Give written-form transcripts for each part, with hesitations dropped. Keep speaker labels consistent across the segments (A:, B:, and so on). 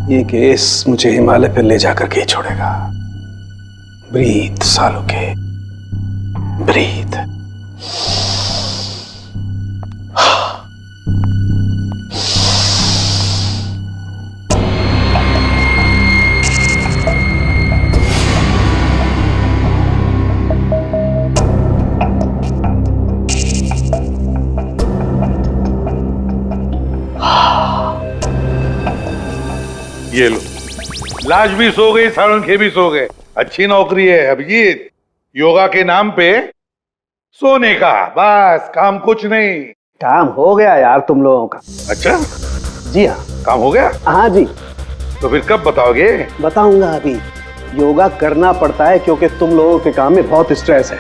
A: ये केस मुझे हिमालय पर ले जाकर के ही छोड़ेगा। ब्रीथ सालों के, ब्रीथ।
B: ये लो, लाश भी सो गई, साळुंखे भी सो गए। अच्छी नौकरी है अभिजीत, योगा के नाम पे सोने का, बस काम कुछ नहीं।
A: काम हो गया यार तुम लोगों का।
B: अच्छा
A: जी हाँ,
B: काम हो गया?
A: हाँ जी।
B: तो फिर कब बताओगे?
A: बताऊंगा अभी। योगा करना पड़ता है क्योंकि तुम लोगों के काम में बहुत स्ट्रेस है।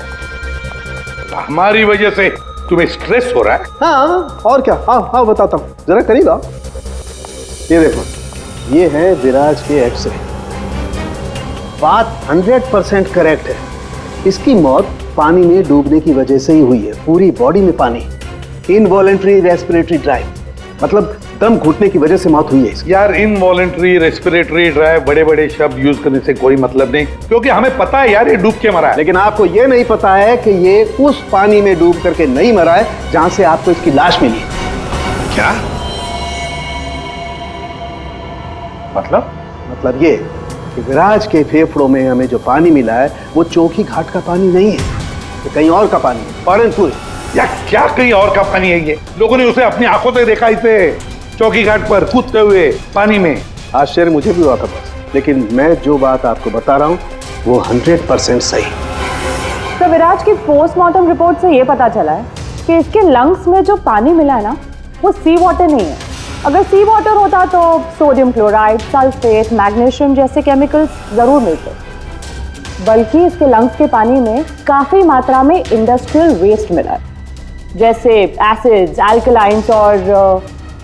B: हमारी वजह से तुम्हें स्ट्रेस हो रहा है?
A: हाँ और क्या। हाँ हाँ बताता हूँ, जरा करीब आओ। ये देखो, ये है विराज के एक्सरे। बात 100% करेक्ट है। इसकी मौत पानी में डूबने की वजह से ही हुई है। पूरी बॉडी में पानी, इनवॉलेंट्री रेस्पिरेटरी ड्राइव, मतलब दम घुटने की वजह से मौत हुई है इसकी।
B: यार इनवॉलेंट्री रेस्पिरेटरी ड्राइव बड़े बड़े शब्द यूज करने से कोई मतलब नहीं, क्योंकि हमें पता है यार ये डूब के मरा है।
A: लेकिन आपको ये नहीं पता है कि ये उस पानी में डूब करके नहीं मरा है जहां से आपको इसकी लाश मिली।
B: क्या
A: मतलब ये कि विराज के फेफड़ों में हमें जो पानी मिला है वो चौकी घाट का पानी नहीं है, ये कहीं और का पानी है। पालनपुर।
B: या क्या कहीं और का पानी है? ये लोगों ने उसे अपनी आंखों से देखा, इसे चौकी घाट पर कूदते हुए पानी में।
A: आश्चर्य मुझे भी हुआ था बस, लेकिन मैं जो बात आपको बता रहा हूँ वो 100% सही।
C: तो विराज की पोस्टमार्टम रिपोर्ट से ये पता चला है कि इसके लंग्स में जो पानी मिला है ना, वो सी वाटर नहीं है। अगर सी वाटर होता तो सोडियम क्लोराइड, सल्फेट, मैग्नीशियम जैसे केमिकल्स जरूर मिलते, बल्कि इसके लंग्स के पानी में काफी मात्रा में इंडस्ट्रियल वेस्ट मिला है, जैसे एसिड्स, अल्कलाइंस और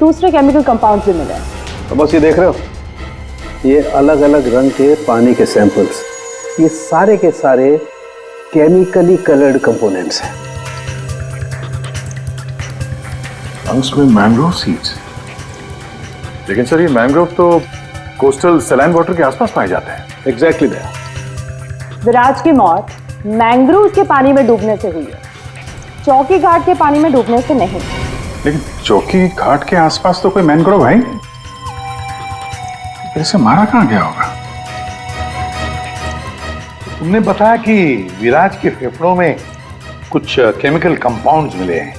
C: दूसरे केमिकल कंपाउंड्स भी मिले हैं।
A: तो बस ये देख रहे हो, ये अलग अलग रंग के पानी के सैंपल्स, ये सारे के सारे केमिकली कलर्ड कंपोनेंट्स हैं।
D: लंग्स में मैंग्रोव सीड्स, लेकिन सर ये मैंग्रोव तो कोस्टल सैलाइन वाटर के आसपास पाए जाते हैं।
A: Exactly that.
C: विराज की मौत मैंग्रोव के पानी में डूबने से हुई है, चौकी घाट के पानी में डूबने से नहीं।
D: लेकिन चौकी घाट के आसपास तो कोई मैंग्रोव है ही नहीं, इसे मारा कहां गया होगा?
B: तुमने बताया कि विराज के फेफड़ों में कुछ केमिकल कंपाउंड्स मिले हैं,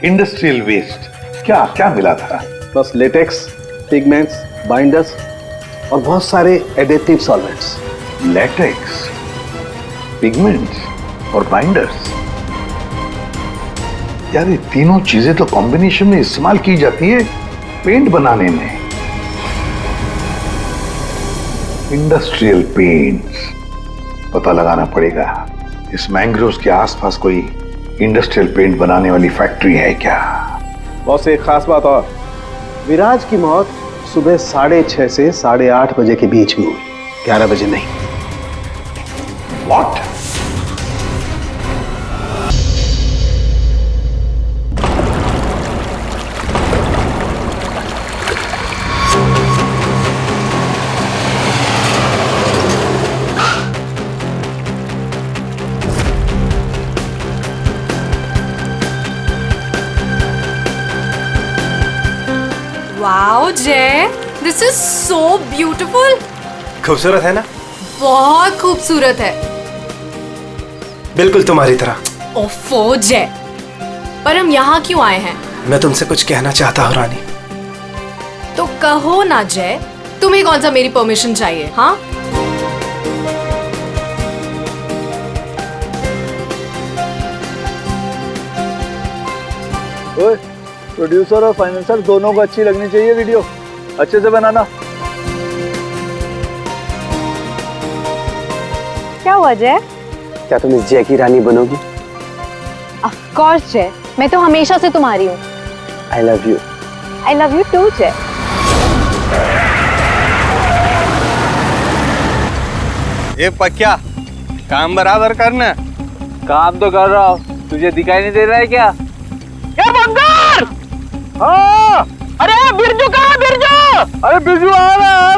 B: इंडस्ट्रियल वेस्ट। क्या क्या मिला था?
A: बस लेटेक्स, पिगमेंट्स, बाइंडर्स और बहुत सारे एडिटिव सॉल्वेंट्स।
B: लेटेक्स, पिगमेंट्स और बाइंडर्स, यार ये तीनों चीजें तो कॉम्बिनेशन में इस्तेमाल की जाती है पेंट बनाने में। इंडस्ट्रियल पेंट्स, पता लगाना पड़ेगा इस मैंग्रोव्स के आसपास कोई इंडस्ट्रियल पेंट बनाने वाली फैक्ट्री है क्या?
A: बस एक खास बात और, विराज की मौत सुबह 6:30 से 8:30 बजे के बीच में हुई, 11 बजे नहीं।
B: What?
E: वाओ जय, दिस इज सो ब्यूटीफुल।
F: खूबसूरत है ना?
E: बहुत खूबसूरत है,
F: बिल्कुल तुम्हारी तरह।
E: ओफो जय, पर हम यहाँ क्यों आए हैं?
F: मैं तुमसे कुछ कहना चाहता हूँ रानी।
E: तो कहो ना जय, तुम्हें कौन सा मेरी परमिशन चाहिए? हाँ
G: ओए, प्रोड्यूसर और फाइनेंसर दोनों को अच्छी लगनी चाहिए वीडियो, अच्छे से बनाना।
C: क्या हुआ जय?
H: क्या तुम इस जय की रानी बनोगी?
C: ऑफ कोर्स जय, मैं तो हमेशा से तुम्हारी हूँ।
H: I love you.
C: I love you too Jay.
H: ये पक्या, काम बराबर करना।
G: काम तो कर रहा हूँ, तुझे दिखाई नहीं दे रहा है क्या?
I: ये बंदर! हाँ! अरे बिरजू कहाँ है? बिरजू!
G: अरे बिरजू आ रहा है,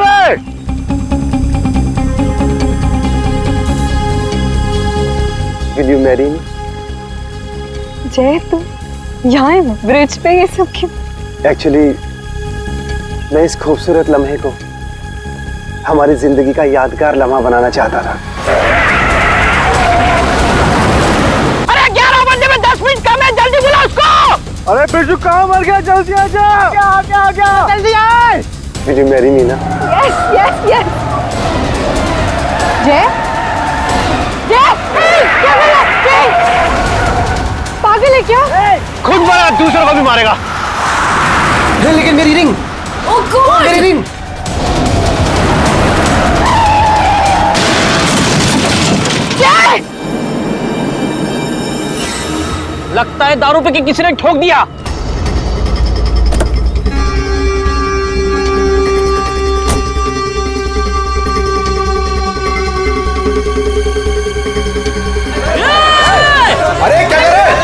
H: विल यू मैरी मी?
I: जय तुम यहाँ ब्रिज पे ये सब क्यों?
H: एक्चुअली मैं इस खूबसूरत लम्हे को हमारी जिंदगी का यादगार लम्हा बनाना चाहता था।
J: अरे 11 बजे में 10 मिनट कम है, जल्दी बुला उसको।
G: अरे बिरजू कहाँ मर गया, जल्दी आ जा। क्या
J: जल्दी आए।
H: विल यू मैरी मी ना?
I: Yes yes yes. जय जय क्या बोला? जय पागल है क्या?
H: खुद मारा, दूसरों को भी मारेगा।
F: लेकिन मेरी रिंग,
E: ओह गॉड,
F: मेरी रिंग।
J: लगता है दारू पे किसी ने ठोक दिया।
F: अरे क्या कर रहे हैं?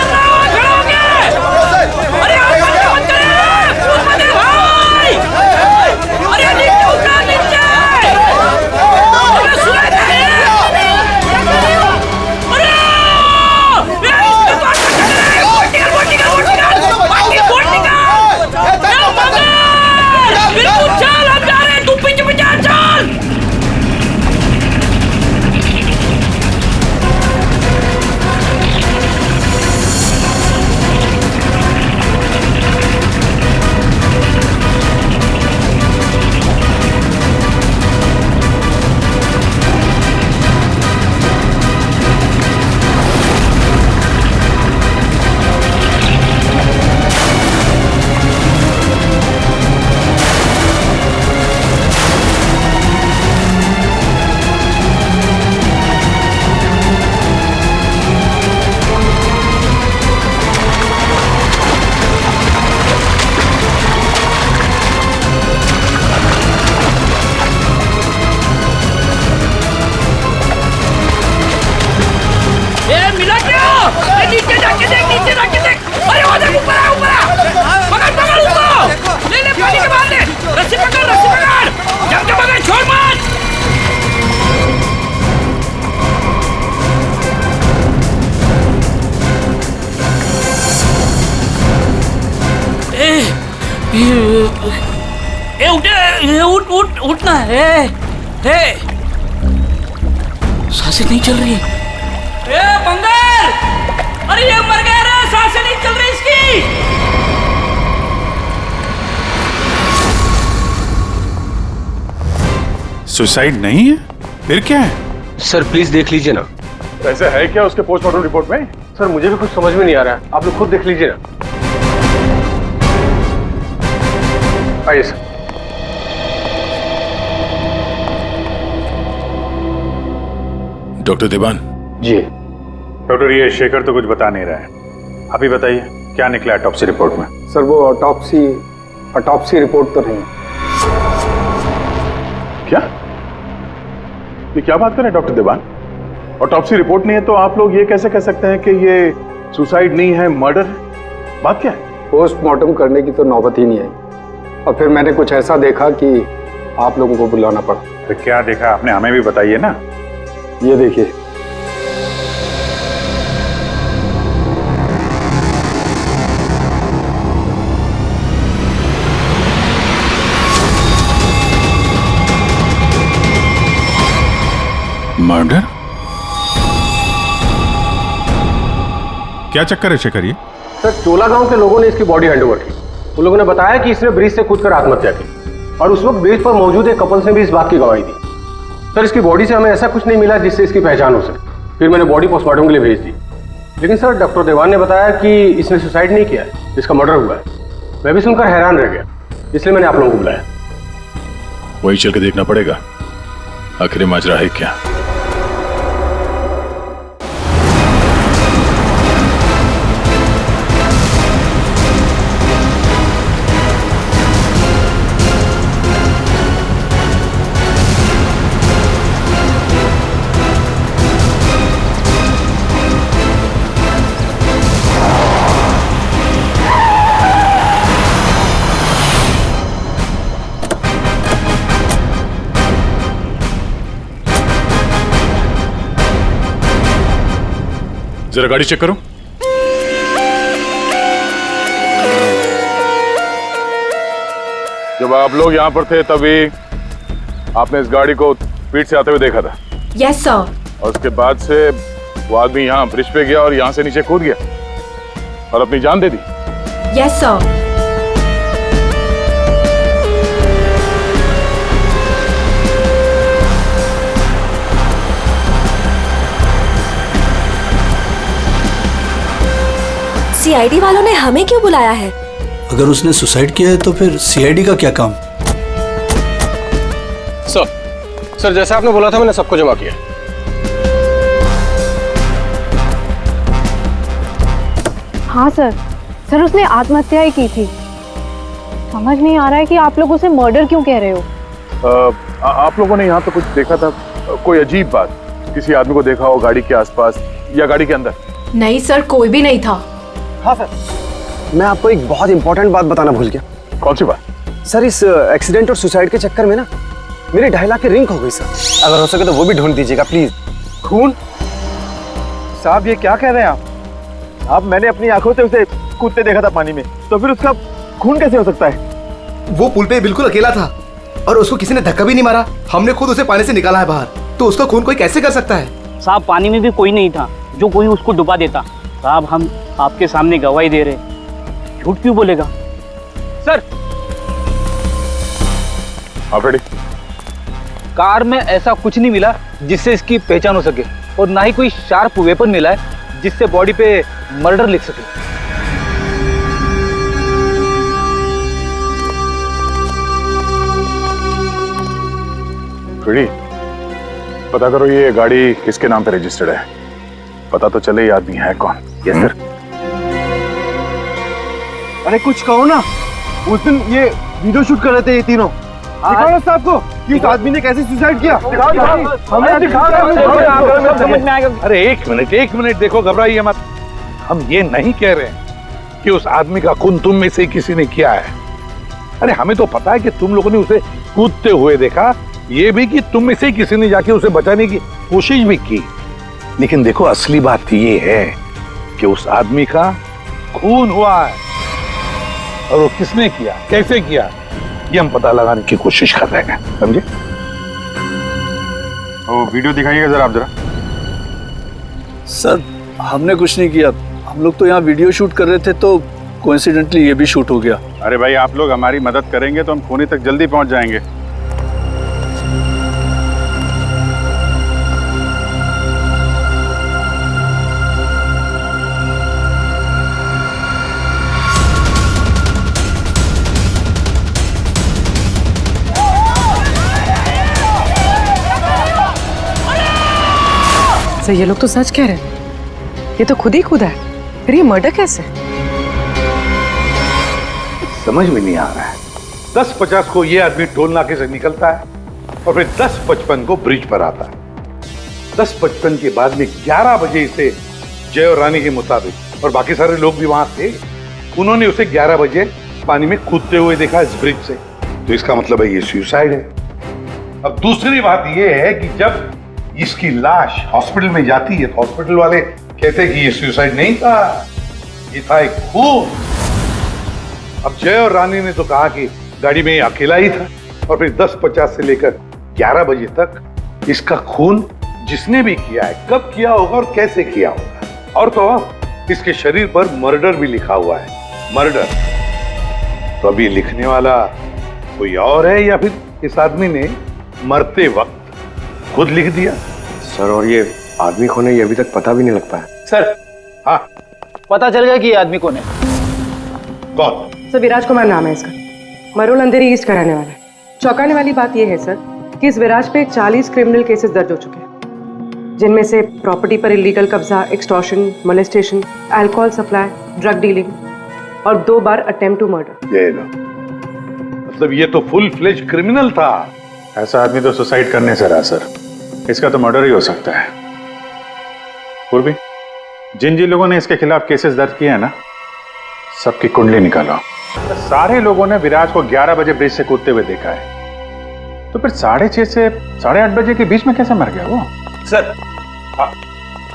J: उठना है। सांसें नहीं चल रही। बंगाल, अरे ये मर गया रे, सांसें नहीं चल रही इसकी।
D: सुसाइड नहीं है, फिर क्या है?
H: सर प्लीज देख लीजिए ना।
D: ऐसा है क्या उसके पोस्टमार्टम रिपोर्ट में?
H: सर मुझे भी कुछ समझ में नहीं आ रहा है, आप लोग खुद देख लीजिए ना। आइए सर।
D: डॉक्टर देवान।
H: जी
D: डॉक्टर, ये शेखर तो कुछ बता नहीं रहा है, आप ही बताइए क्या निकला ऑटोप्सी रिपोर्ट में?
G: सर वो ऑटोप्सी रिपोर्ट तो नहीं है।
D: क्या? ये क्या बात कर रहे हैं डॉक्टर देवान? ऑटोप्सी रिपोर्ट नहीं है तो आप लोग ये कैसे कह सकते हैं कि ये सुसाइड नहीं है, मर्डर? बात क्या है?
G: पोस्टमार्टम करने की तो नौबत ही नहीं आई और फिर मैंने कुछ ऐसा देखा कि आप लोगों को बुलाना पड़ा।
D: तो क्या देखा आपने, हमें भी बताइए ना।
G: ये देखिए,
D: मर्डर? क्या चक्कर है शेखर ये?
H: सर चोला गांव के लोगों ने इसकी बॉडी हैंडओवर की। उन लोगों ने बताया कि इसने ब्रिज से कूदकर आत्महत्या की और उस वक्त ब्रिज पर मौजूद एक कपल ने भी इस बात की गवाही दी। सर इसकी बॉडी से हमें ऐसा कुछ नहीं मिला जिससे इसकी पहचान हो सके। फिर मैंने बॉडी पोस्टमार्टम के लिए भेज दी, लेकिन सर डॉक्टर देवान ने बताया कि इसने सुसाइड नहीं किया है, इसका मर्डर हुआ है। मैं भी सुनकर हैरान रह गया, इसलिए मैंने आप लोगों को बुलाया।
D: वही चल के देखना पड़ेगा आखिर माजरा है क्या। जरा गाड़ी चेक करो। जब आप लोग यहाँ पर थे तभी आपने इस गाड़ी को स्पीड से आते हुए देखा था।
E: Yes sir.
D: और उसके बाद से वो आदमी यहाँ ब्रिज पे गया और यहाँ से नीचे कूद गया और अपनी जान दे दी।
E: Yes sir.
K: सीआईडी वालों ने हमें क्यों बुलाया है?
F: अगर उसने सुसाइड किया है तो फिर सीआईडी का क्या काम?
H: सर जैसा आपने बोला था मैंने सबको जमा किया।
C: हाँ सर उसने आत्महत्या ही की थी। समझ नहीं आ रहा है कि आप लोग उसे मर्डर क्यों कह रहे हो।
D: आप लोगों ने यहाँ पे कुछ देखा था? कोई अजीब बात, किसी आदमी को देखा हो गाड़ी के आसपास या गाड़ी के अंदर?
E: नहीं सर, कोई भी नहीं था।
F: हाँ सर, मैं आपको एक बहुत इंपॉर्टेंट बात बताना भूल गया।
D: कौन सी बात?
F: सर इस एक्सीडेंट और सुसाइड के चक्कर में ना मेरी 2.5 लाख की रिंग खो गई सर। अगर हो सके तो वो भी ढूंढ दीजिएगा प्लीज।
A: खून? साहब ये क्या कह रहे हैं आप? मैंने अपनी आंखों से उसे कूदते देखा था पानी में, तो फिर उसका खून कैसे हो सकता है?
F: वो पुल पे बिल्कुल अकेला था और उसको किसी ने धक्का भी नहीं मारा। हमने खुद उसे पानी से निकाला है बाहर, तो उसका खून कोई कैसे कर सकता है?
J: साहब पानी में भी कोई नहीं था जो कोई उसको डुबा देता। साहब हम आपके सामने गवाही दे रहे, झूठ क्यों बोलेगा? सर
D: आप रेडी?
J: कार में ऐसा कुछ नहीं मिला जिससे इसकी पहचान हो सके, और ना ही कोई शार्प वेपन मिला है जिससे बॉडी पे मर्डर लिख सके।
D: रेडी? पता करो ये गाड़ी किसके नाम पे रजिस्टर्ड है, पता तो चले ये आदमी है कौन।
A: Yes sir. अरे कुछ कहो ना, उस दिन ये वीडियो शूट कर रहे थे ये तीनों। दिखाओ ना साहब को कि उस आदमी ने कैसे सुसाइड किया। हमें दिखाओ।
B: अरे एक मिनट देखो, घबराइए मत। हम ये नहीं कह रहे हैं कि उस आदमी का खून तुम में से किसी ने किया है। अरे हमें तो पता है कि तुम लोगों ने उसे कूदते हुए देखा, ये भी कि तुम में से किसी ने जाके उसे बचाने की कोशिश भी की। लेकिन देखो असली बात ये है कि उस आदमी का खून हुआ है, और वो किसने किया, कैसे किया, ये हम पता लगाने की कोशिश कर रहे हैं, समझे?
D: वो वीडियो दिखाइएगा जरा आप। जरा
F: सर हमने कुछ नहीं किया, हम लोग तो यहाँ वीडियो शूट कर रहे थे तो कोइंसिडेंटली ये भी शूट हो गया।
D: अरे भाई आप लोग हमारी मदद करेंगे तो हम खूनी तक जल्दी पहुंच जाएंगे।
I: सर ये लोग तो सच कह रहे हैं, ये तो खुद ही कूदा है, फिर ये मर्डर कैसे?
B: समझ में नहीं आ रहा है। 10:50 को ये आदमी टोल नाके से निकलता है और फिर 10:55 को ब्रिज पर आता है। 10:55 के बाद में 11 बजे इसे जय और रानी के मुताबिक, और बाकी सारे लोग भी वहां थे, उन्होंने उसे 11 बजे पानी में कूदते हुए देखा इस ब्रिज से। तो इसका मतलब है ये सुसाइड है। अब दूसरी बात ये है कि जब इसकी लाश हॉस्पिटल में जाती है तो हॉस्पिटल वाले कहते हैं कि ये सुसाइड नहीं था, ये था एक खून। अब जय और रानी ने तो कहा कि गाड़ी में अकेला ही था, और फिर 10:50 से लेकर 11 बजे तक इसका खून जिसने भी किया है, कब किया होगा और कैसे किया होगा। और तो इसके शरीर पर मर्डर भी लिखा हुआ है, मर्डर। तो अब ये लिखने वाला कोई और है या फिर इस आदमी ने मरते वक्त खुद लिख दिया?
H: सर और ये आदमी कौन है ये अभी तक पता भी नहीं लग पाया।
J: सर
B: हाँ
J: पता चल गया कि ये आदमी कौन है।
B: कौन?
I: सर विराज कुमार नाम है इसका, मरोल अंधेरी ईस्ट का रहने वाला है। चौंकाने वाली बात यह है सर कि इस विराज पे 40 क्रिमिनल केसेस दर्ज हो चुके हैं, जिनमें से प्रॉपर्टी पर इलीगल कब्जा, extortion, molestation, alcohol supply, drug dealing और 2 बार अटेम्प्ट टू मर्डर।
B: ये लो, मतलब ये तो फुल फ्लेज क्रिमिनल था।
D: ऐसा आदमी तो सुसाइड करने से रहा सर, इसका तो मर्डर ही हो सकता है। पूर्वी, जिन जिन लोगों ने इसके खिलाफ केसेस दर्ज किए हैं ना, सबकी कुंडली निकालो। सारे लोगों ने विराज को 11 बजे ब्रिज से कूदते हुए देखा है, तो फिर 6:30 से 8:30 बजे के बीच में कैसे मर गया वो?
J: सर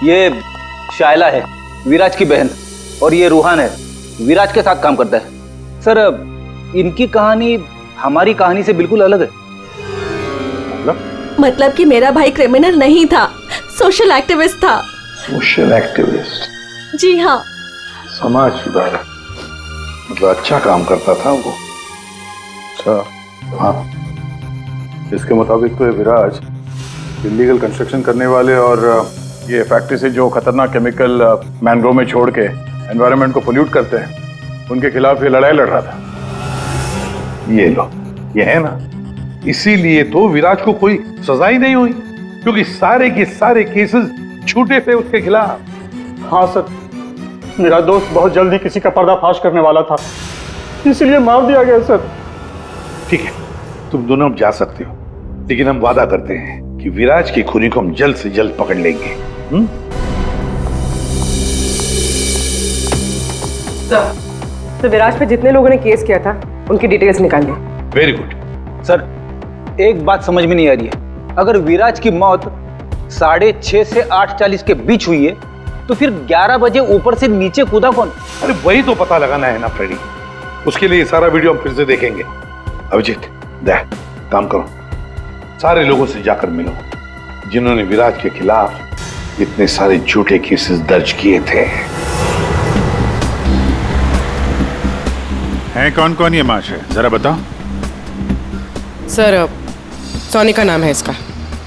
J: ये शायला है विराज की बहन, और ये रूहान है, विराज के साथ काम करता है। सर इनकी कहानी हमारी कहानी से बिल्कुल अलग है।
K: मतलब कि मेरा भाई क्रिमिनल नहीं था, सोशल एक्टिविस्ट था।
B: Social activist?
K: जी हाँ।
B: समाज सुधारक, मतलब अच्छा काम करता था वो। अच्छा, हाँ।
D: इसके मुताबिक तो ये विराज इलीगल कंस्ट्रक्शन करने वाले और ये फैक्ट्री से जो खतरनाक केमिकल मैंग्रोव में छोड़ के एनवायरनमेंट को पोल्यूट करते हैं, उनके खिलाफ ये लड़ाई लड़ रहा था।
B: ये लो, ये है ना, इसीलिए तो विराज को कोई सजा ही नहीं हुई, क्योंकि सारे के सारे केसेस झूठे थे उसके खिलाफ।
H: हाँ सर, मेरा दोस्त बहुत जल्दी किसी का पर्दाफाश करने वाला था, इसीलिए मार दिया गया सर।
B: ठीक है, तुम दोनों अब जा सकते हो, लेकिन हम वादा करते हैं कि विराज की खूनी को हम जल्द से जल्द पकड़ लेंगे।
I: तो विराज पे जितने लोगों ने केस किया था उनकी डिटेल्स निकालिए।
B: Very good.
J: सर एक बात समझ में नहीं आ रही है, अगर विराज की मौत 6:30 से 8:40 के बीच हुई है तो फिर 11 बजे ऊपर से नीचे कूदा कौन?
B: अरे वही तो पता लगाना है ना फ्रेडी, उसके लिए सारा वीडियो हम फिर से देखेंगे। अभिजीत, दे काम करो, सारे लोगों से जाकर मिलो जिन्होंने विराज के खिलाफ इतने सारे झूठे केसेस दर्ज किए थे।
D: हैं कौन कौन ये माश है, जरा बताओ।
I: सर सोनी का नाम है इसका,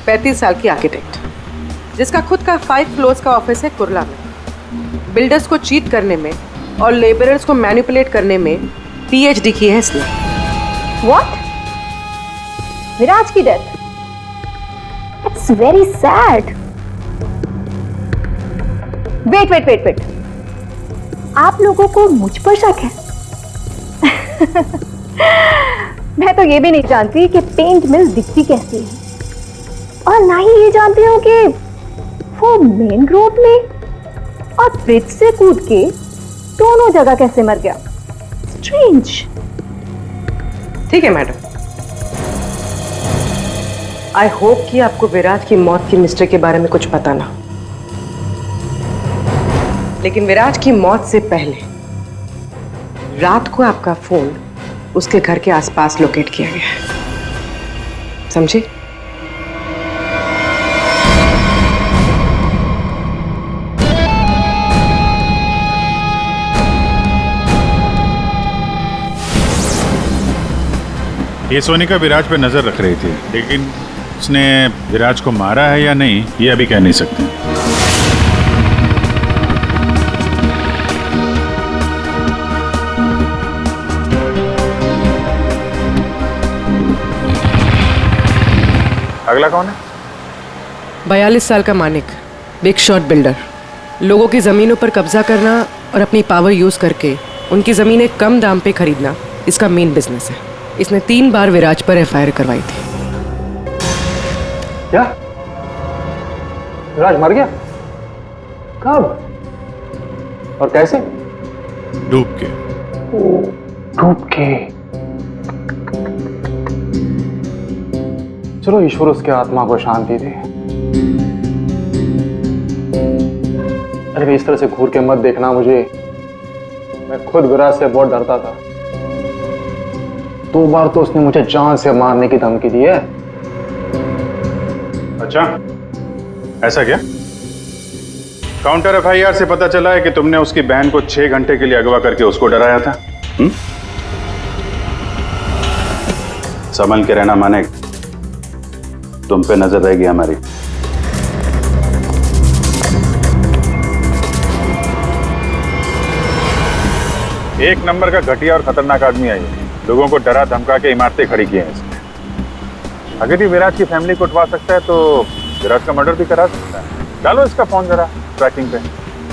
I: 35 साल की आर्किटेक्ट, जिसका खुद का 5 फ्लोर्स का ऑफिस है कुर्ला में। बिल्डर्स को चीट करने में और लेबरर्स को मैनिपुलेट करने में PhD की है इसने।
C: What? विराज की death? It's very sad. Wait. आप लोगों को मुझ पर शक है? मैं तो ये भी नहीं जानती कि पेंट मिल दिखती कैसी है, और ना ही ये जानती हूँ कि वो मेन रोड में और ब्रिज से कूद के दोनों जगह कैसे मर गया। स्ट्रेंज।
I: ठीक है मैडम, आई होप कि आपको विराज की मौत की मिस्ट्री के बारे में कुछ पता ना, लेकिन विराज की मौत से पहले रात को आपका फोन उसके घर के आसपास लोकेट किया गया है, समझे?
D: ये सोनिका विराज पे नजर रख रही थी, लेकिन उसने विराज को मारा है या नहीं ये अभी कह नहीं सकते। अगला कौन है?
I: 42 साल का मानिक, बिग शॉट बिल्डर। लोगों की जमीनों पर कब्जा करना और अपनी पावर यूज करके उनकी जमीनें कम दाम पे खरीदना इसका मेन बिजनेस है। इसने 3 बार विराज पर FIR करवाई थी।
G: क्या? विराज मर गया? कब और कैसे?
D: डूब के।
G: डूब के? चलो ईश्वर उसके आत्मा को शांति दे। अरे इस तरह से घूर के मत देखना मुझे, मैं खुद विराज से बहुत डरता था। 2 बार तो उसने मुझे जान से मारने की धमकी दी है।
D: अच्छा, ऐसा क्या? काउंटर FIR से पता चला है कि तुमने उसकी बहन को 6 घंटे के लिए अगवा करके उसको डराया था। संभल के रहना माने, तुम पे नजर रहेगी हमारी। एक नंबर का घटिया और खतरनाक आदमी है, लोगों को डरा धमका के इमारतें खड़ी की हैं इसने। अगर ये विराज की फैमिली को उठवा सकता है तो विराज का मर्डर भी करा सकता है। डालो इसका फोन जरा ट्रैकिंग पे,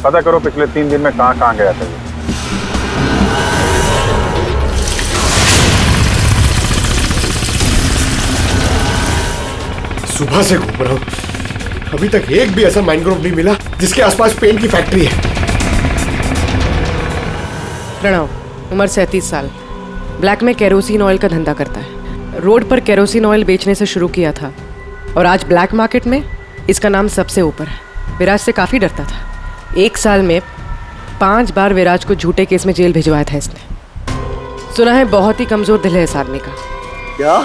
D: पता करो पिछले 3 दिन में कहां गया था ये।
F: सुबह से घूम रहा हूँ, अभी तक एक भी ऐसा मैनग्रोव नहीं मिला जिसके आसपास पेंट की फैक्ट्री है।
I: प्रणव, उम्र 37 साल, ब्लैक में केरोसिन ऑयल का धंधा करता है। रोड पर केरोसिन ऑयल बेचने से शुरू किया था और आज ब्लैक मार्केट में इसका नाम सबसे ऊपर है। विराज से काफ़ी डरता था, 1 साल में 5 बार विराज को झूठे केस में जेल भिजवाया था इसने। सुना है बहुत ही कमजोर दिल है इस आदमी का।
L: क्या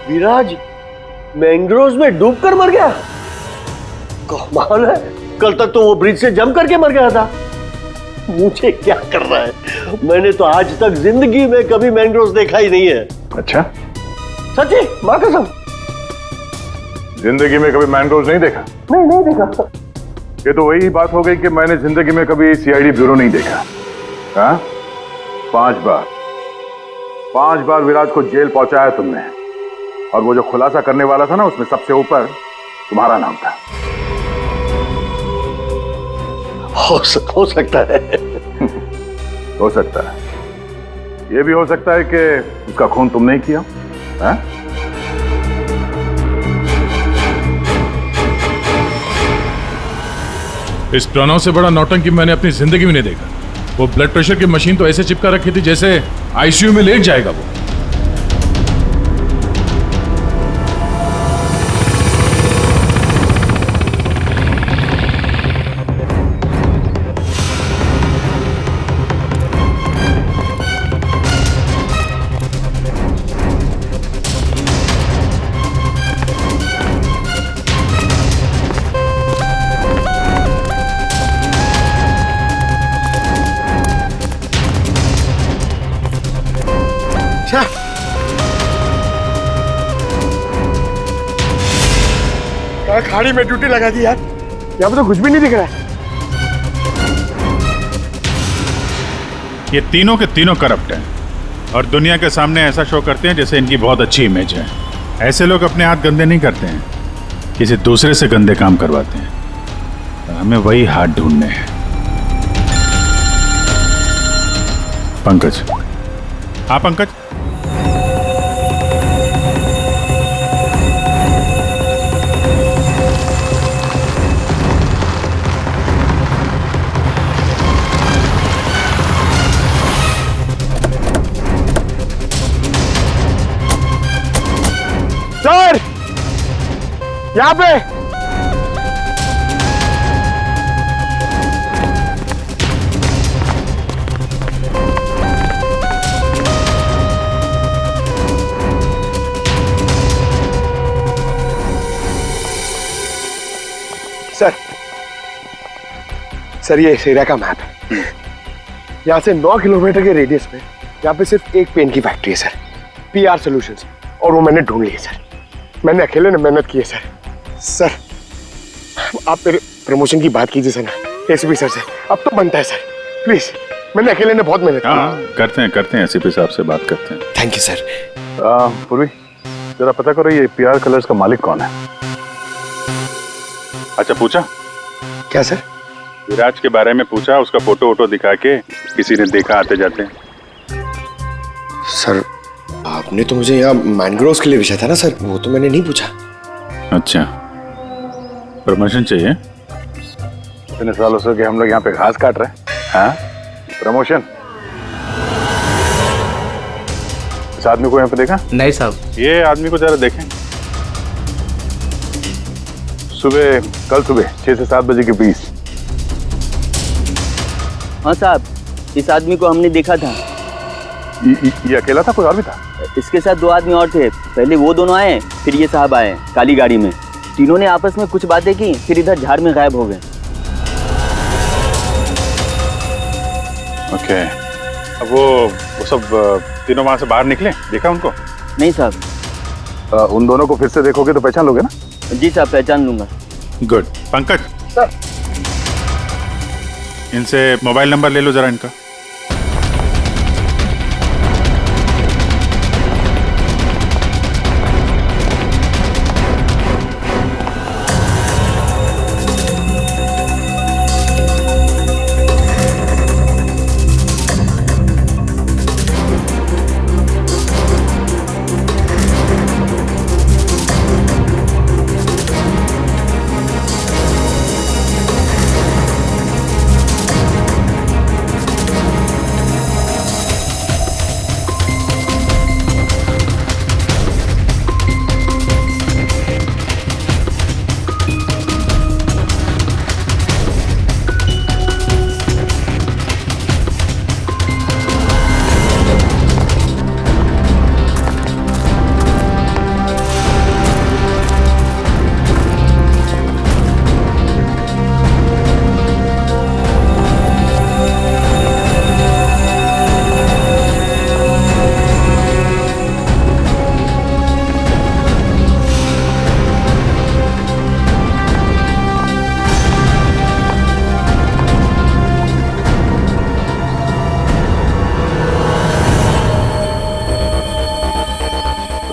L: विराज मैंग्रोव्स में डूबकर मर गया? कमाल है, कल तक तो वो ब्रिज से जंप करके मर गया था। मुझे क्या कर रहा है, मैंने तो आज तक जिंदगी में कभी मैंग्रोव्स देखा ही नहीं है।
D: अच्छा,
L: सच्ची मां कसम,
B: जिंदगी में कभी मैंग्रोव्स नहीं देखा?
L: नहीं देखा।
B: ये तो वही बात हो गई कि मैंने जिंदगी में कभी सीआईडी ब्यूरो नहीं देखा। हाँ, 5 बार विराज को जेल पहुंचाया तुमने, और वो जो खुलासा करने वाला था ना, उसमें सबसे ऊपर तुम्हारा नाम था।
L: हो सकता है।
B: हो सकता है, ये भी हो सकता है कि उसका खून तुमने ही किया। हाँ?
M: इस प्रणव से बड़ा नौटंकी मैंने अपनी जिंदगी में नहीं देखा। वो ब्लड प्रेशर की मशीन तो ऐसे चिपका रखी थी जैसे आईसीयू में लेट जाएगा वो।
F: खाड़ी में ड्यूटी लगा दी यार, यहाँ पे तो कुछ भी नहीं दिख रहा है।
D: ये तीनों के तीनों करप्ट हैं और दुनिया के सामने ऐसा शो करते हैं जैसे इनकी बहुत अच्छी इमेज है। ऐसे लोग अपने हाथ गंदे नहीं करते हैं, किसी दूसरे से गंदे काम करवाते हैं। हमें वही हाथ ढूंढने हैं। पंकज, हाँ पंकज,
F: सर यहाँ पे सर ये इस एरिया का मैप है। यहाँ से 9 किलोमीटर के रेडियस में यहाँ पे सिर्फ एक पेन की फैक्ट्री है सर, पीआर सॉल्यूशंस, और वो मैंने ढूंढ ली है सर। मैंने अकेले ने मेहनत की है सर। सर आप मेरे प्रमोशन की बात कीजिए सर ना एसीपी सर से, अब तो बनता है सर, प्लीज। मैंने अकेले ने बहुत मेहनत की।
D: करते हैं एसीपी साहब से बात करते हैं।
F: Thank you sir.
B: पूर्वी जरा पता करो ये पीआर कलर्स का मालिक कौन है?
D: अच्छा, पूछा
F: क्या सर?
D: विराज के बारे में पूछा, उसका फोटो वोटो दिखा के किसी ने देखा आते जाते?
F: सर आपने तो मुझे यहाँ मैंग्रोव्स के लिए पूछा था ना सर, वो तो मैंने नहीं पूछा।
D: अच्छा, प्रमोशन चाहिए?
B: इतने सालों से कि हम लोग यहाँ पे घास काट रहे हैं। हाँ, प्रमोशन? इस आदमी को यहाँ पे देखा?
F: नहीं साहब।
D: ये आदमी को जरा देखें। कल सुबह 6 से 7 बजे के बीच।
N: हाँ साहब, इस आदमी को हमने देखा था।
B: ये अकेला था, कोई और भी था?
N: इसके साथ 2 आदमी और थे। पहले वो दोनों आए, फिर ये साहब आए काली गाड़ी में। तीनों ने आपस में कुछ बातें की, फिर इधर झाड़ में गायब हो गए।
D: ओके, अब वो सब तीनों वहां से बाहर निकले, देखा उनको?
N: नहीं साहब।
B: उन दोनों को फिर से देखोगे तो पहचान लोगे ना?
N: जी साहब, पहचान लूंगा।
D: गुड। पंकज सर, इनसे मोबाइल नंबर ले लो जरा इनका।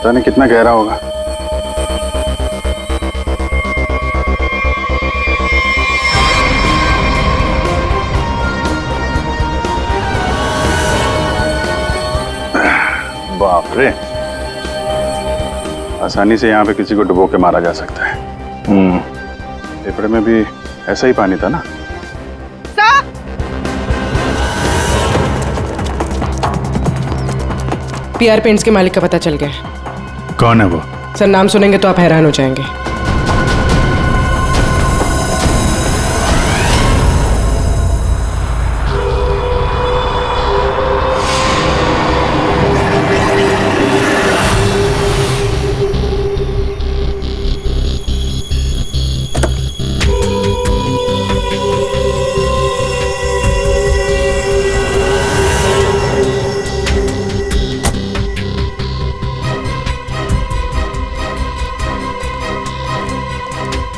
D: पता नहीं कितना गहरा होगा। बाप रे, आसानी से यहाँ पे किसी को डुबो के मारा जा सकता है। पेपर में भी ऐसा ही पानी था ना।
I: पीआर पेंट्स के मालिक का पता चल गया।
D: कौन है वो?
I: सर नाम सुनेंगे तो आप हैरान हो जाएंगे।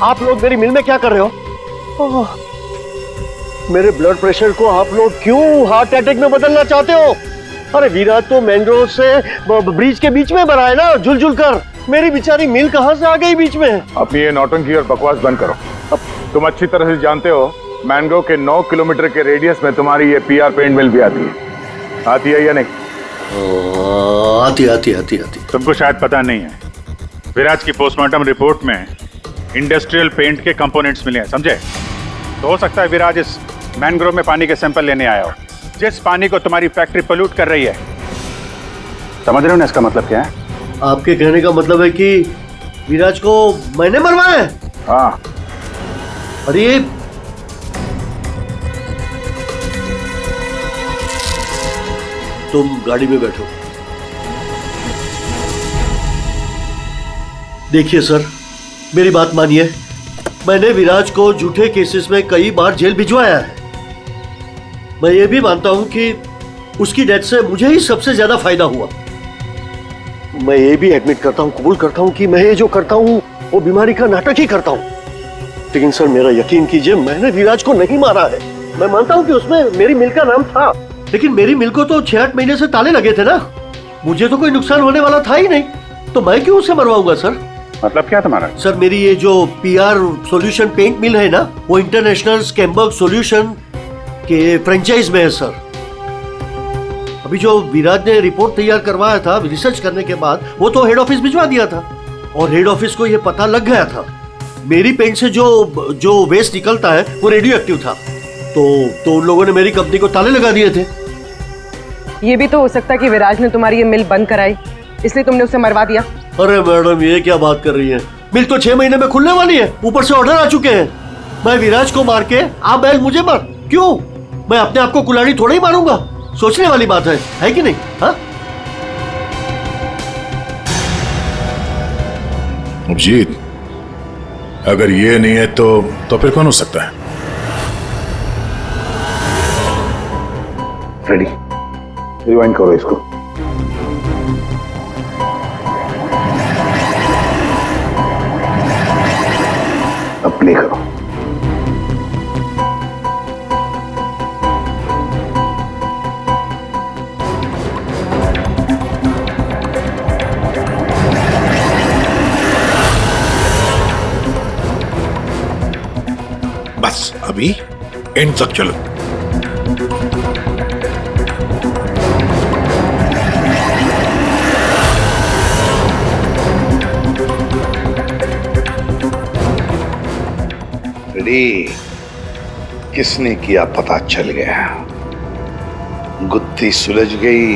L: आप लोग मेरी मिल में क्या कर रहे हो? मेरे ब्लड प्रेशर को आप लोग क्यों हार्ट अटैक में बदलना चाहते हो? अरे विराट तो मैंग्रोव से ब्रिज के बीच में बना है ना, झुल कर। मेरी बेचारी मिल कहां से आ गई बीच में?
B: अपनी ये नौटंकी और बकवास बंद करो। तुम अच्छी तरह से जानते हो मैंग्रोव के 9 किलोमीटर के रेडियस में तुम्हारी ये पीआर पेंट मिल भी आती है या नहीं?
L: आती।
D: तुमको शायद पता नहीं है, विराज की पोस्टमार्टम रिपोर्ट में इंडस्ट्रियल पेंट के कंपोनेंट्स मिले हैं, समझे? तो हो सकता है विराज इस मैंग्रोव में पानी के सैंपल लेने आया हो, जिस पानी को तुम्हारी फैक्ट्री पोल्यूट कर रही है। समझ रहे हो ना इसका मतलब क्या है?
L: आपके कहने का मतलब है कि विराज को मैंने मरवाया है?
B: हाँ।
L: अरे तुम गाड़ी में बैठो। देखिए सर, मेरी बात मानिए, मैंने विराज को झूठे केसेस में कई बार जेल भिजवाया है। मैं ये भी मानता हूं कि उसकी डेथ से मुझे ही सबसे ज्यादा फायदा हुआ। मैं ये भी एडमिट करता हूं, कबूल करता हूं कि मैं ये जो करता हूं वो बीमारी का नाटक ही करता हूं। लेकिन सर मेरा यकीन कीजिए, मैंने विराज को नहीं मारा है। मैं मानता हूं कि उसमें मेरी मिल का नाम था, लेकिन मेरी मिल को तो 6-8 महीने से ताले लगे थे ना। मुझे तो कोई नुकसान होने वाला था ही नहीं, तो मैं क्यों उसे मरवाऊंगा सर?
D: मतलब क्या तुम्हारा?
L: सर मेरी ये जो पीआर सॉल्यूशन पेंट मिल है ना, वो इंटरनेशनल स्कैम्बर्ग सॉल्यूशन के फ्रेंचाइज में है सर। अभी जो विराज ने रिपोर्ट तैयार करवाया था रिसर्च करने के बाद, वो तो हेड ऑफिस भिजवा दिया था और हेड ऑफिस को ये पता लग गया था मेरी पेंट से जो वेस्ट निकलता है वो रेडियो एक्टिव था। तो उन लोगों ने मेरी कंपनी को ताले लगा दिए थे।
I: ये भी तो हो सकता है कि विराज ने तुम्हारी ये मिल बंद कराई, इसलिए तुमने उसे मरवा दिया।
L: अरे मैडम, ये क्या बात कर रही है? मिल तो 6 महीने में खुलने वाली है, ऊपर से ऑर्डर आ चुके हैं। मैं विराज को मार के आप बैल मुझे मार, क्यों? मैं अपने आप को कुल्हाड़ी थोड़ा ही मारूंगा। सोचने वाली बात है कि नहीं? हाँ
M: अभिजीत, अगर ये नहीं है तो फिर कौन हो सकता है?
B: रेडी, रिवाइंड करो इसको। अब प्ले करो।
M: बस अभी एंड तक चलो।
B: किसने किया पता चल गया, गुत्थी सुलझ गई।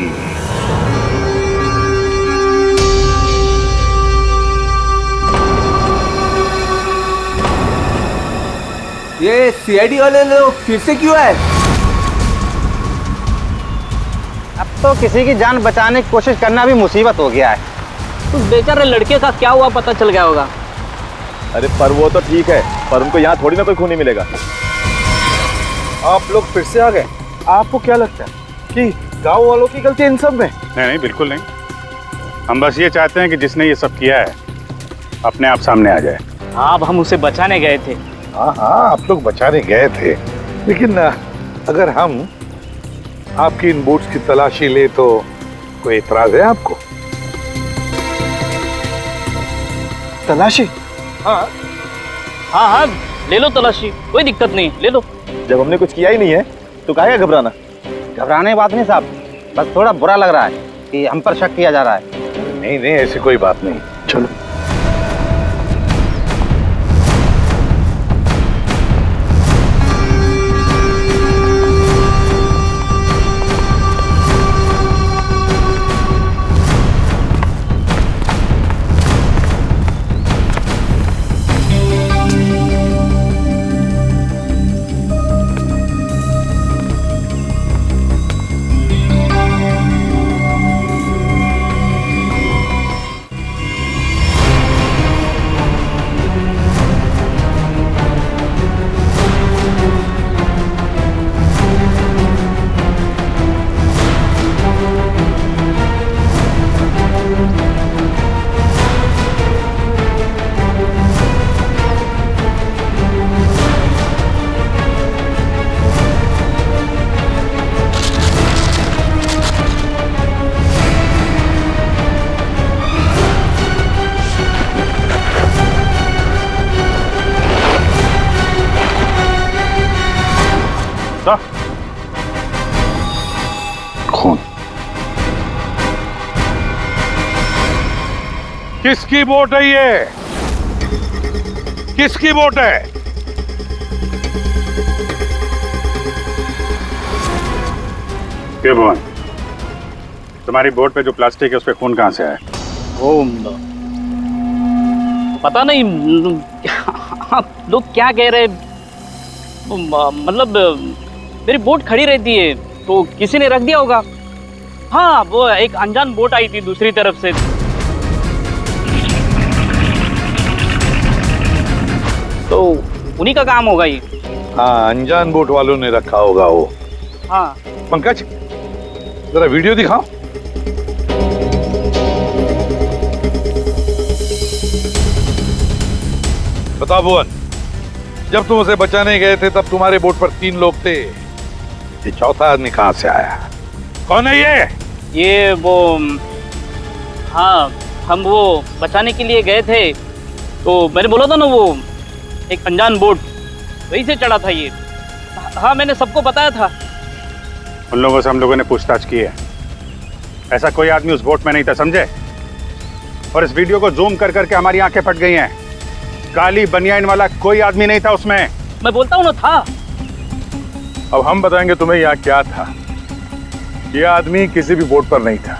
J: ये सीआईडी वाले लोग फिर से क्यों आए?
O: अब तो किसी की जान बचाने की कोशिश करना भी मुसीबत हो गया है।
N: उस बेचारे लड़के का क्या हुआ पता चल गया होगा।
P: अरे पर वो तो ठीक है, पर उनको यहाँ थोड़ी ना कोई खूनी मिलेगा।
H: आप लोग फिर से आ गए। आपको क्या लगता है कि गांव वालों की गलती इन सब में?
D: नहीं, बिल्कुल नहीं। हम बस ये चाहते हैं कि जिसने ये सब किया है अपने आप सामने आ जाए।
N: अब हम उसे बचाने गए थे।
B: हाँ, आप लोग बचाने गए थे, लेकिन अगर हम आपकी इन बूट्स की तलाशी ले तो कोई एतराज है आपको?
F: तलाशी?
Q: हाँ हाँ हाँ, ले लो तलाशी, कोई दिक्कत नहीं, ले लो।
P: जब हमने कुछ किया ही नहीं है तो काहे घबराना?
O: घबराने की बात नहीं साहब, बस थोड़ा बुरा लग रहा है कि हम पर शक किया जा रहा है।
B: नहीं नहीं, ऐसी कोई बात नहीं।
F: चलो।
B: खून। किसकी बोट है ये? किसकी बोट है?
D: क्यों भुवन, तुम्हारी बोट पे जो प्लास्टिक है उस पे खून कहाँ से आया?
Q: वो पता नहीं आप लोग क्या कह रहे, मतलब मेरी बोट खड़ी रहती है तो किसी ने रख दिया होगा। हाँ, वो एक अनजान बोट आई थी दूसरी तरफ से। तो उन्हीं का काम होगा ये।
B: हाँ, अनजान बोट वालों ने रखा होगा वो।
Q: हाँ।
B: पंकज, जरा वीडियो दिखाओ। बताओ भुवन, जब तुम उसे बचाने गए थे तब तुम्हारे बोट पर 3 लोग थे, ये चौथा आदमी कहां से आया? कौन है ये?
Q: ये वो, हाँ, हम वो बचाने के लिए गए थे तो मैंने बोला था ना, वो एक अनजान बोट वहीं से चढ़ा था ये। हाँ, मैंने सबको बताया था।
D: उन लोगों से हम लोगों ने पूछताछ की है, ऐसा कोई आदमी उस बोट में नहीं था, समझे? और इस वीडियो को जूम कर करके हमारी आंखें फट गई हैं। काली बनियान वाला कोई आदमी नहीं था उसमें।
Q: मैं बोलता हूँ ना, था।
M: अब हम बताएंगे तुम्हें यहाँ क्या था। यह आदमी किसी भी बोट पर नहीं था।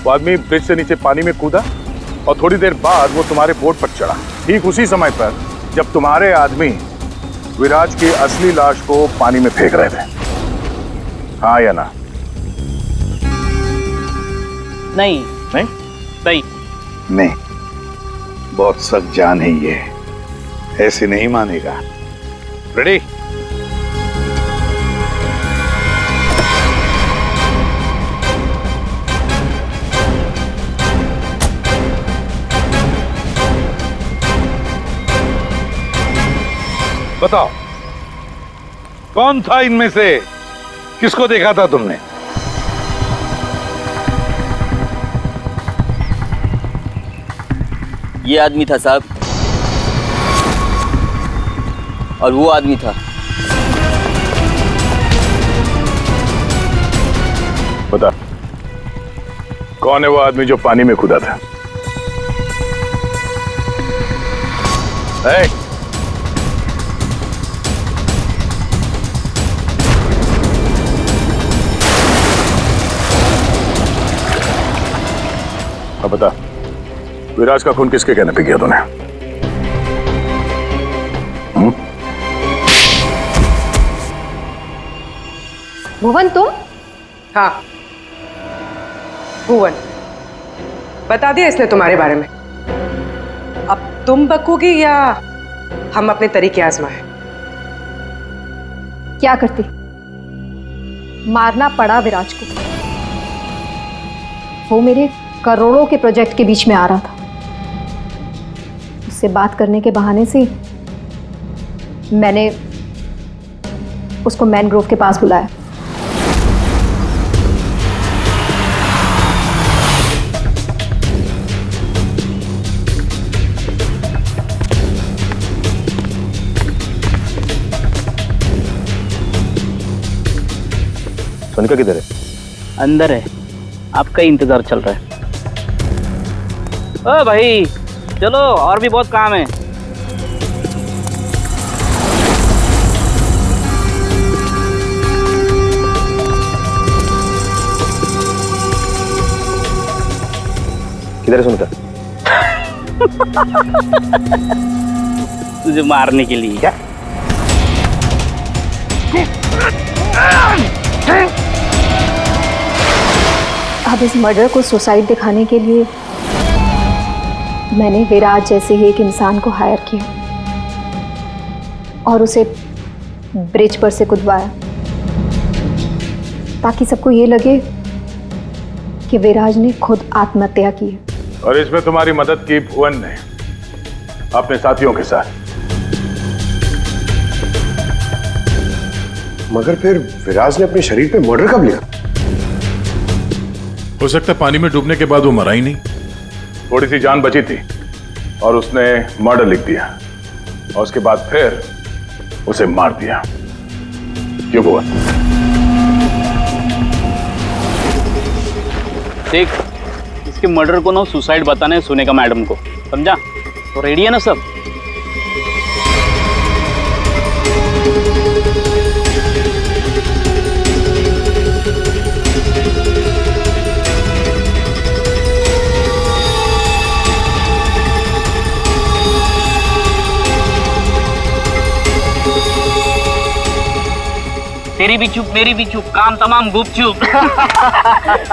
M: वो आदमी ब्रिज से नीचे पानी में कूदा और थोड़ी देर बाद वो तुम्हारे बोट पर चढ़ा, ठीक उसी समय पर जब तुम्हारे आदमी विराज की असली लाश को पानी में फेंक रहे थे। हाँ या ना?
Q: नहीं
B: नहीं
Q: नहीं
B: नहीं, बहुत सख्त जान है ये, ऐसे नहीं मानेगा। रेडी? बताओ, कौन था इनमें से? किसको देखा था तुमने?
N: ये आदमी था साहब, और वो आदमी था।
M: बता, कौन है वो आदमी जो पानी में कूदा था? अब बता, विराज का खून किसके कहने पे किया तूने?
I: भुवन, तुम? हाँ, भुवन। बता दिया इसने तुम्हारे बारे में। अब तुम बकोगी या हम अपने तरीके आजमाएं?
R: क्या करती? मारना पड़ा विराज को। वो मेरे करोड़ों के प्रोजेक्ट के बीच में आ रहा था। उससे बात करने के बहाने से मैंने उसको मैनग्रोव के पास बुलाया।
P: मोनिका किधर है?
Q: अंदर है, आपका ही इंतजार चल रहा है। ओ भाई चलो, और भी बहुत काम है।
P: किधर है सुनकर?
Q: तुझे मारने के लिए।
P: क्या?
R: अब इस मर्डर को सुसाइड दिखाने के लिए मैंने विराज जैसे ही एक इंसान को हायर किया और उसे ब्रिज पर से कूदवाया ताकि सबको ये लगे कि विराज ने खुद आत्महत्या की है।
M: और इसमें तुम्हारी मदद की भुवन ने अपने साथियों के साथ।
F: मगर फिर विराज ने अपने शरीर पे मर्डर कब लिखा?
M: हो सकता है पानी में डूबने के बाद वो मरा ही नहीं, थोड़ी सी जान बची थी और उसने मर्डर लिख दिया और उसके बाद फिर उसे मार दिया। क्यों भुवन?
Q: देख, इसके मर्डर को ना सुसाइड बताने सुने का मैडम को, समझा? तो रेडी है ना सब? तेरी भी चुप मेरी भी चुप, काम तमाम गुपचुप।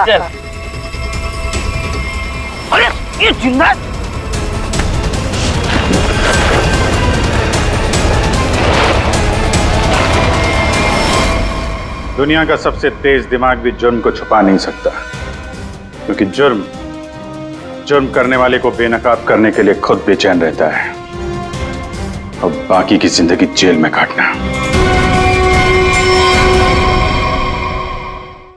Q: चल। अरे ये जिंदा
D: दुनिया का सबसे तेज दिमाग भी जुर्म को छुपा नहीं सकता, क्योंकि जुर्म करने वाले को बेनकाब करने के लिए खुद बेचैन रहता है और बाकी की जिंदगी जेल में काटना।